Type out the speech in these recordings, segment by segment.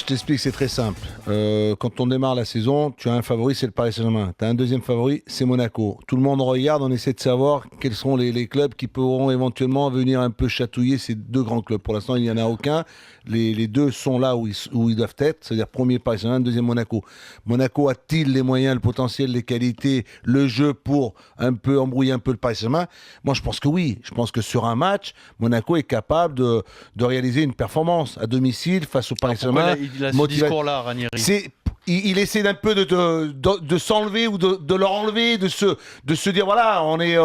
t'explique, c'est très simple. Quand on démarre la saison, tu as un favori, c'est le Paris Saint-Germain. Tu as un deuxième favori, c'est Monaco. Tout le monde regarde, on essaie de savoir quels sont les clubs qui pourront éventuellement venir un peu chatouiller ces deux grands clubs. Pour l'instant, il n'y en a aucun. Les deux sont là où ils doivent être, c'est-à-dire premier Paris Saint-Germain, deuxième Monaco. Monaco a-t-il les moyens, le potentiel, les qualités, le jeu pour un peu embrouiller un peu le Paris Saint-Germain? Moi, je pense que oui. Je pense que sur un match, Monaco est capable de réaliser une performance à domicile face au Paris Saint-Germain. Il a ce discours-là, Ranieri. Il essaie d'un peu de s'enlever ou de leur enlever, de se dire voilà, on est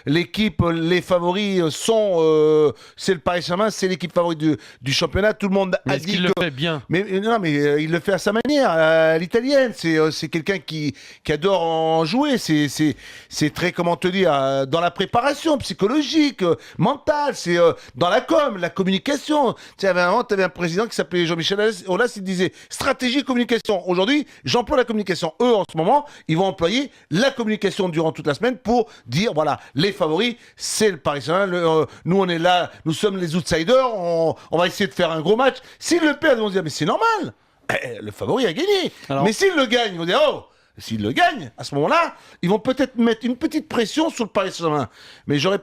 l'équipe, les favoris sont c'est le Paris Saint-Germain, c'est l'équipe favorite du championnat. Tout le monde a dit qu'il le fait bien. Mais non, mais il le fait à sa manière, à l'italienne. C'est quelqu'un qui adore en jouer. C'est très, comment te dire, dans la préparation psychologique, mentale. C'est dans la la communication. Tu avais un président qui s'appelait Jean-Michel Aulas, il disait stratégie, communication. Aujourd'hui, j'emploie la communication. Eux, en ce moment, ils vont employer la communication durant toute la semaine pour dire, voilà, les favoris, c'est le Paris Saint-Germain. Nous, on est là, nous sommes les outsiders, on va essayer de faire un gros match. S'ils le perdent, ils vont se dire, mais c'est normal, le favori a gagné. Mais s'ils le gagnent, ils vont dire, oh, s'ils le gagnent, à ce moment-là, ils vont peut-être mettre une petite pression sur le Paris Saint-Germain. Mais j'aurais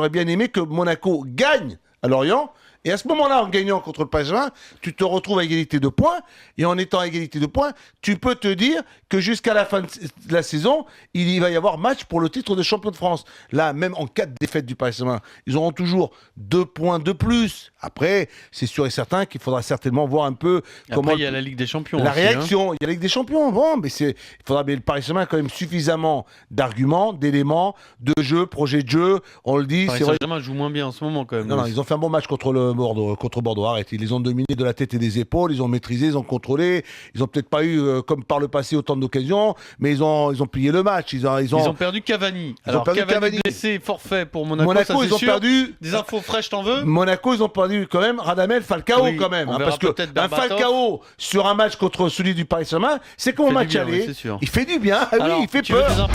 bien aimé que Monaco gagne à Lorient. Et à ce moment-là, en gagnant contre le Paris Saint-Germain, tu te retrouves à égalité de points. Et en étant à égalité de points, tu peux te dire que jusqu'à la fin de la saison, il va y avoir match pour le titre de champion de France. Là, même en cas de défaite du Paris Saint-Germain, ils auront toujours 2 points de plus. Après, c'est sûr et certain qu'il faudra certainement voir un peu comment... Après, il y a la Ligue des Champions La aussi, réaction, il y a la Ligue des Champions. Bon, mais le Paris Saint-Germain a quand même suffisamment d'arguments, d'éléments, de jeu, projet de jeu. On le dit. Paris Saint-Germain joue moins bien en ce moment quand même. Non, ils ont fait un bon match contre Bordeaux. Arrête, ils les ont dominés de la tête et des épaules, ils ont maîtrisé, ils ont contrôlé. Ils ont peut-être pas eu, comme par le passé, autant d'occasions, mais ils ont plié le match. Ils ont perdu Cavani. Alors, Cavani blessé, forfait pour Monaco. Monaco, ils ont perdu. Des infos fraîches, t'en veux? Monaco, ils ont perdu quand même Radamel Falcao quand même. Parce que un Falcao sur un match contre celui du Paris Saint-Germain, c'est comme un match aller. Il fait du bien. Oui, il fait peur.